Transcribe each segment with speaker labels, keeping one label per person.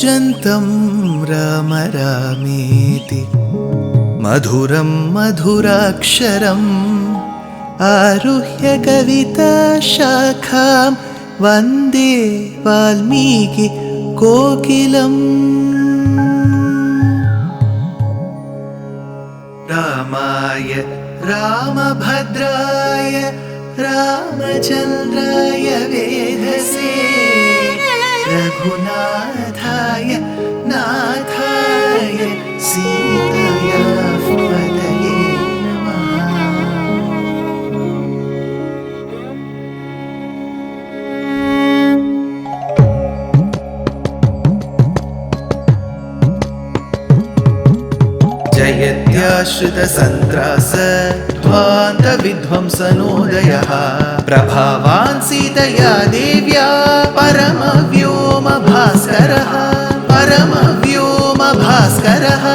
Speaker 1: कूजन्तं राम रामेति मधुरं मधुराक्षरम् आरुह्य कविताशाखां वन्दे वाल्मीकि कोकिलम्। रामाय रामभद्राय रामचन्द्राय वेधसे रघुनाथाय नाथाय सीताया पतये नमः। जयत्याश्रितसन्त्रास ध्वान्तविध्वंसनोदयः प्रभावान् सीतया देव्या परमव्योमभास्करः परमव्योमभास्करः।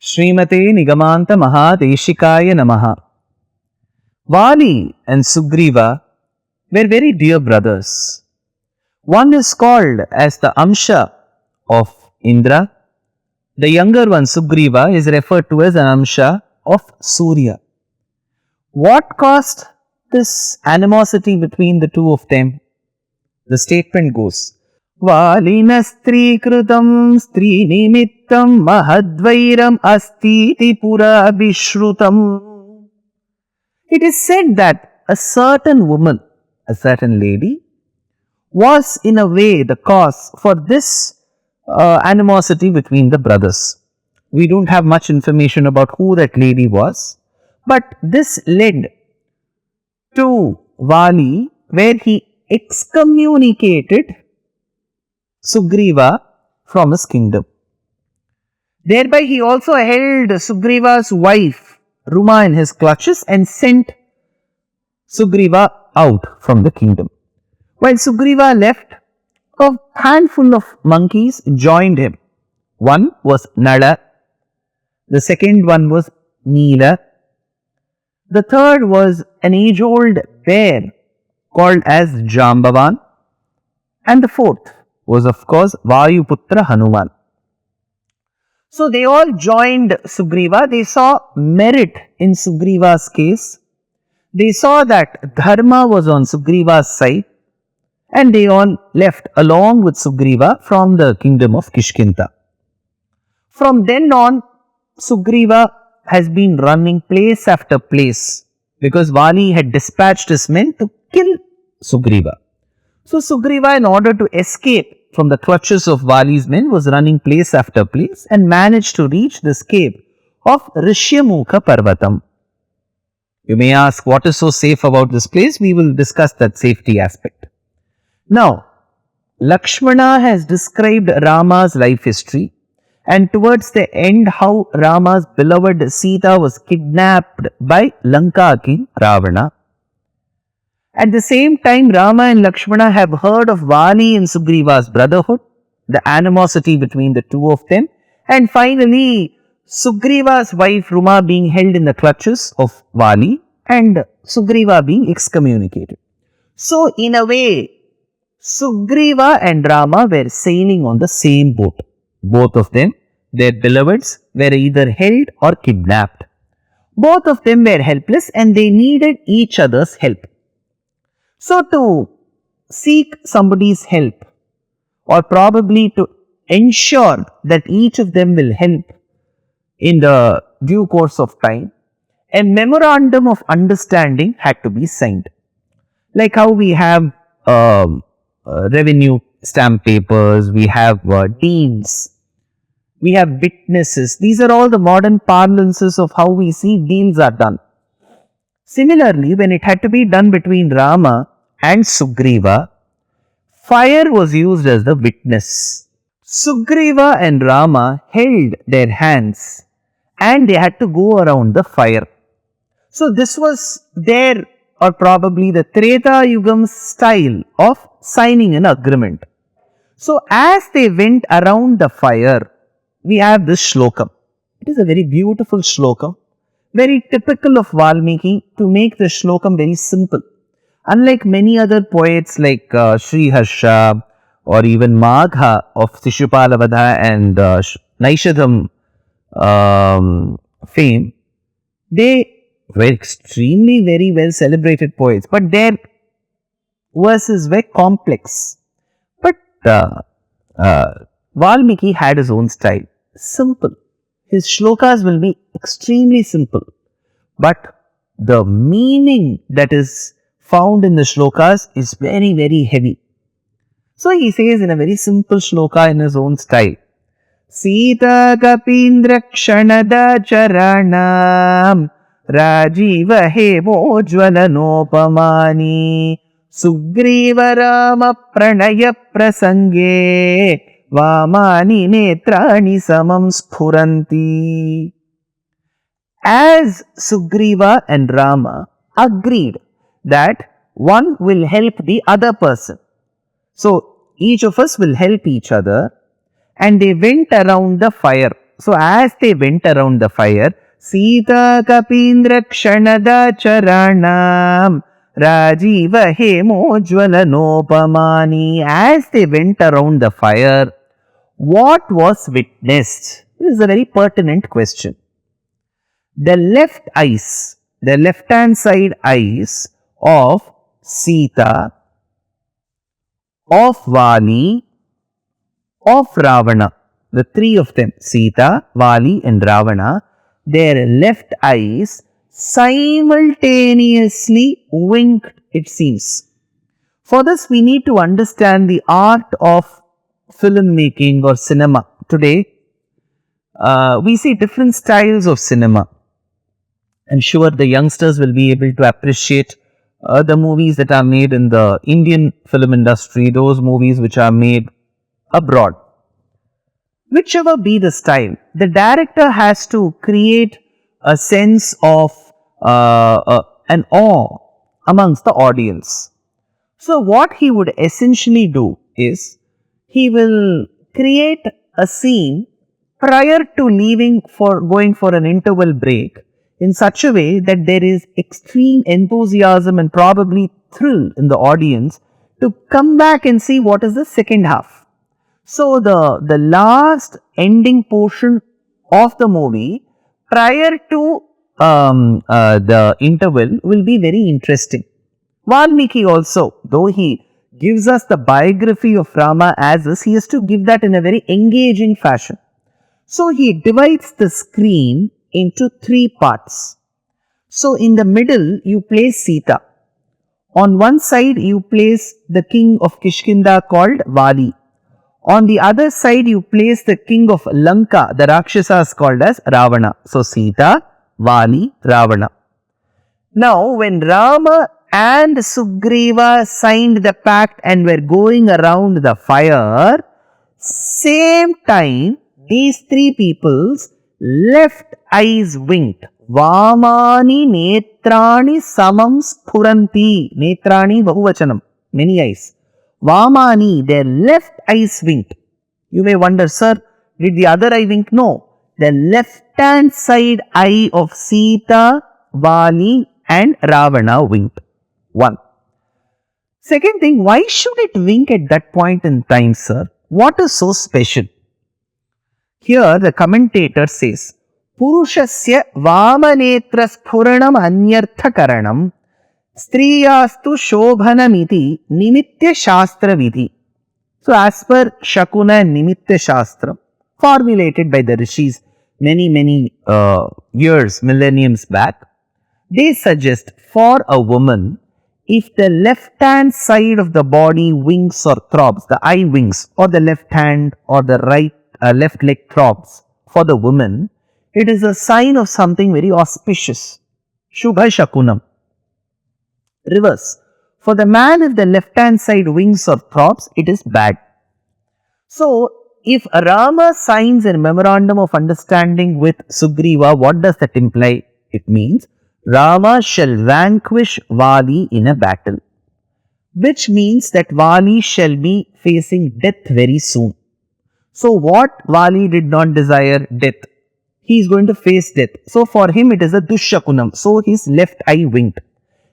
Speaker 2: श्रीमते निगमान्त महादेशिकाय नमः। Vali and Sugriva were very dear brothers. One is called as the Amsha of Indra. The younger one, Sugriva, is referred to as an Amsha of Surya. What caused this animosity between the two of them? The statement goes, Valina stri krutam stri nimittam mahadvairam astiti pura vishrutam. It is said that a certain woman, a certain lady, was in a way the cause for this animosity between the brothers. We don't have much information about who that lady was, but this led to Vali, where he excommunicated Sugriva from his kingdom. Thereby he also held Sugriva's wife Ruma in his clutches and sent Sugriva out from the kingdom. While Sugriva left, a handful of monkeys joined him. One was Nala, the second one was Neela, the third was an age-old bear called as Jambavan, and the fourth was of course Vayuputra Hanuman. So they all joined Sugriva. They saw merit in Sugriva's case. They saw that Dharma was on Sugriva's side, and they all left along with Sugriva from the kingdom of Kishkindha. From then on, Sugriva has been running place after place because Vali had dispatched his men to kill Sugriva. So Sugriva, in order to escape from the clutches of Vali's men, was running place after place and managed to reach this cave of Rishyamukha Parvatam. You may ask, what is so safe about this place? We will discuss that safety aspect. Now, Lakshmana has described Rama's life history, and towards the end how Rama's beloved Sita was kidnapped by Lanka king Ravana. At the same time, Rama and Lakshmana have heard of Vali and Sugriva's brotherhood, the animosity between the two of them, and finally Sugriva's wife Ruma being held in the clutches of Vali and Sugriva being excommunicated. So in a way, Sugriva and Rama were sailing on the same boat. Both of them, their beloveds, were either held or kidnapped. Both of them were helpless and they needed each other's help. So to seek somebody's help, or probably to ensure that each of them will help in the due course of time, a memorandum of understanding had to be signed. Like how we have revenue stamp papers, we have deeds, we have witnesses. These are all the modern parlances of how we see deals are done. Similarly, when it had to be done between Rama and Sugriva, fire was used as the witness. Sugriva and Rama held their hands and they had to go around the fire. So this was their, or probably the Treta Yugam style of signing an agreement. So as they went around the fire, we have this shlokam. It is a very beautiful shlokam. very typical of Valmiki to make the shlokam very simple. Unlike many other poets like Sri Harsha or even Magha of Sishupalavadha and Naishadham fame, they were extremely very well celebrated poets, but their verses were complex. But Valmiki had his own style, simple. His shlokas will be extremely simple, but the meaning that is found in the shlokas is very, very heavy. So he says in a very simple shloka in his own style, Sita Kapindra Kshanada Charanam Rajiva Hemojvala Nopamani Sugriva Rama Pranaya Prasange Vamani Netrani Samam Sphuranti. As Sugriva and Rama agreed that one will help the other person. So each of us will help each other, and they went around the fire. So as they went around the fire, Sita Kapindra Kshanada Charanam Rajiva Hemojvala Nopamani. As they went around the fire, what was witnessed? This is a very pertinent question. The left eyes, the left hand side eyes of Sita, of Vali, of Ravana, the three of them, Sita, Vali and Ravana, their left eyes simultaneously winked, it seems. For this, we need to understand the art of filmmaking or cinema. Today, we see different styles of cinema. I'm sure the youngsters will be able to appreciate the movies that are made in the Indian film industry, those movies which are made abroad. Whichever be the style, the director has to create a sense of an awe amongst the audience. So what he would essentially do is, he will create a scene prior to going for an interval break in such a way that there is extreme enthusiasm and probably thrill in the audience to come back and see what is the second half. So the last ending portion of the movie prior to the interval will be very interesting. Valmiki also, though he gives us the biography of Rama as is, he has to give that in a very engaging fashion. So he divides the screen into three parts. So in the middle you place Sita. On one side you place the king of Kishkindha called Vali. On the other side you place the king of Lanka, the Rakshasas called as Ravana. So Sita, Vali, Ravana. Now when Rama and Sugriva signed the pact and were going around the fire, same time these three people's left eyes winked. Vamani netrani samam sphuranti. Netrani bahuvachanam. Many eyes. Vamani, their left eyes winked. You may wonder, sir, did the other eye wink? No. The left hand side eye of Sita, Vali and Ravana winked. One. Second thing, why should it wink at that point in time, sir? What is so special? Here the commentator says, Purushasya Vamanetra Sphuranam Anyartha Karanam Striyastu Shobhanamiti Nimitya Shastra Vidhi. So as per Shakuna and Nimitya Shastra, formulated by the rishis many years, millenniums back, they suggest for a woman, if the left hand side of the body winks or throbs, the eye winks, or the left hand or the left leg throbs for the woman, it is a sign of something very auspicious. Shubha Shakunam. Reverse. For the man, if the left hand side winks or throbs, it is bad. So, if Rama signs a memorandum of understanding with Sugriva, what does that imply? It means Rama shall vanquish Vali in a battle, which means that Vali shall be facing death very soon. So what Vali did not desire? Death. he is going to face death. So for him it is a Dushakunam. So his left eye winked.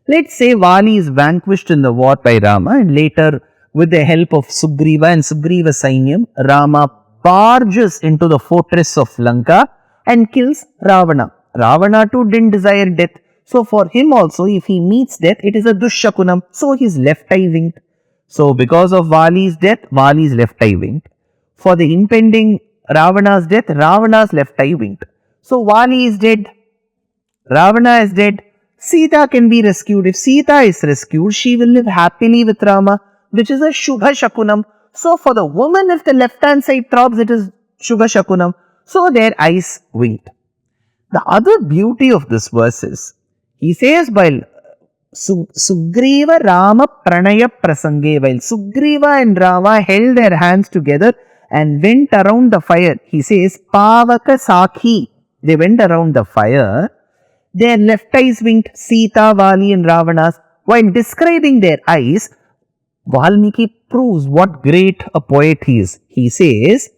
Speaker 2: Let's say Vali is vanquished in the war by Rama, and later with the help of Sugriva and Sugriva Sainyam, Rama barges into the fortress of Lanka and kills Ravana. Ravana too didn't desire death. So for him also, if he meets death, it is a Dushakunam. So his left eye winked. So because of Vali's death, Vali's left eye winked. For the impending Ravana's death, Ravana's left eye winked. So Vali is dead, Ravana is dead, Sita can be rescued. If Sita is rescued, she will live happily with Rama, which is a Shubha Shakunam. So for the woman, if the left hand side throbs, it is Shubha Shakunam. So their eyes winked. The other beauty of this verse is, he says while Sugriva Rama Pranaya Prasange, while Sugriva and Rama held their hands together and went around the fire, he says Pavaka Sakhi, they went around the fire, their left eyes winked, Sita, Vali and Ravana's. While describing their eyes, Valmiki proves what great a poet he is. He says,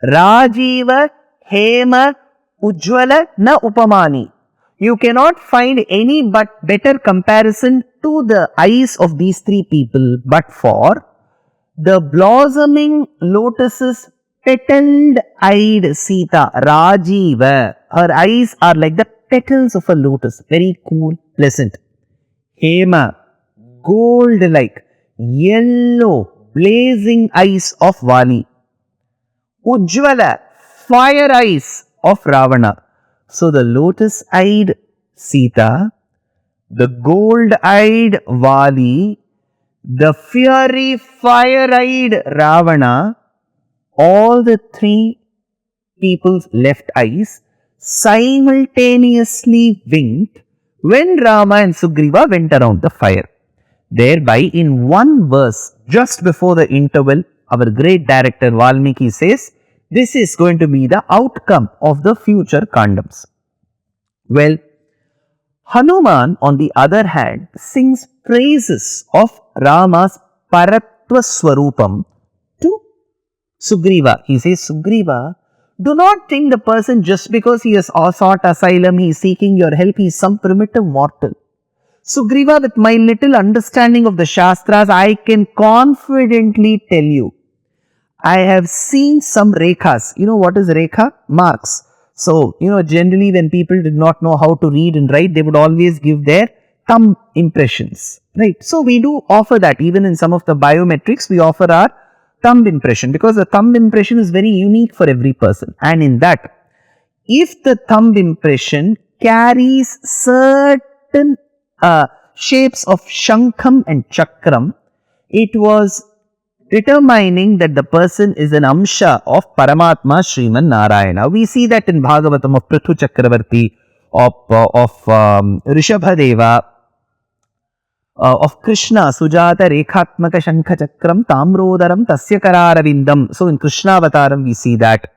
Speaker 2: Rajiva Hema Ujjvala na Upamani. You cannot find any but better comparison to the eyes of these three people but for the blossoming lotus's petaled-eyed Sita, Rajiva. Her eyes are like the petals of a lotus, very cool, pleasant. Hema, gold-like, yellow, blazing eyes of Vali. Ujjvala, fire eyes of Ravana. So the lotus-eyed Sita, the gold-eyed Vali, the fiery fire-eyed Ravana, all the three people's left eyes simultaneously winked when Rama and Sugriva went around the fire. Thereby, in one verse, just before the interval, our great director Valmiki says, this is going to be the outcome of the future Kandams. Well, Hanuman, on the other hand, sings praises of Rama's Paratva Swarupam to Sugriva. He says, Sugriva, do not think the person just because he has sought asylum, he is seeking your help, he is some primitive mortal. Sugriva, with my little understanding of the Shastras, I can confidently tell you, I have seen some rekhas. You know what is rekha? Marks. So, generally when people did not know how to read and write, they would always give their thumb impressions, right? So, we do offer that. Even in some of the biometrics, we offer our thumb impression because the thumb impression is very unique for every person. And in that, if the thumb impression carries certain shapes of Shankham and Chakram, it was determining that the person is an Amsha of Paramatma Sriman Narayana. We see that in Bhagavatam of Prithu Chakravarti, of Rishabhadeva, of Krishna, Sujata Rekhatmaka Shankha Chakram Tamrodaram Tasya Kararavindam. So in Krishna Avataram we see that.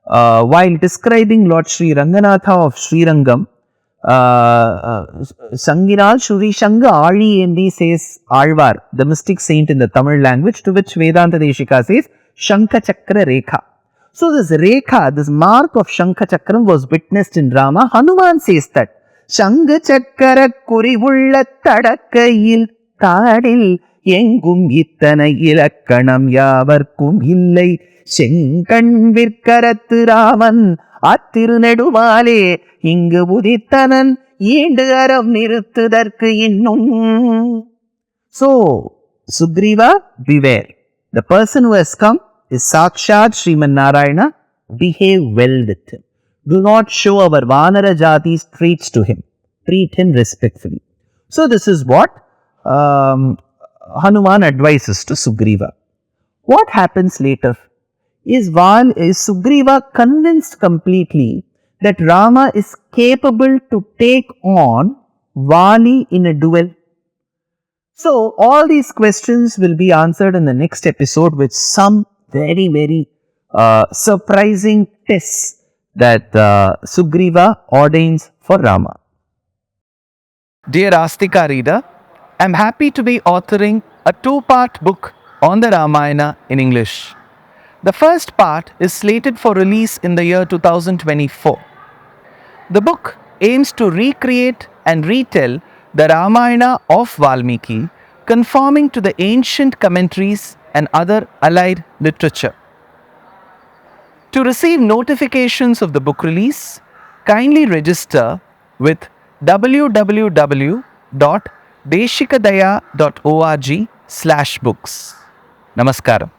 Speaker 2: While describing Lord Sri Ranganatha of Srirangam, Sanginal Shuri Shanga Ari Endi says Alvar, the mystic saint in the Tamil language, to which Vedanta Deshika says Shankha Chakra Rekha. So this Rekha, this mark of Shankha Chakram was witnessed in Rama. Hanuman says that Shankha Chakra Kurivulla Tadakayil Tadil Yengum Ittana Ilakkanam Yavarkum Illai Shenkan Virkarathu Raman Attirunedumale Ingu Budittanan Yendu Arav Niruthudarku Innum. So, Sugriva, beware. The person who has come is Sakshat Sriman Narayana. Behave well with him. Do not show our Vanara Jati's traits to him. Treat him respectfully. So, this is what Hanuman advises to Sugriva. What happens later? Is Sugriva convinced completely that Rama is capable to take on Vali in a duel? So, all these questions will be answered in the next episode with some very, very surprising tests that Sugriva ordains for Rama. Dear Astika reader, I am happy to be authoring a two-part book on the Ramayana in English. The first part is slated for release in the year 2024. The book aims to recreate and retell the Ramayana of Valmiki, conforming to the ancient commentaries and other allied literature. To receive notifications of the book release, kindly register with www.deshikadaya.org/books. Namaskaram.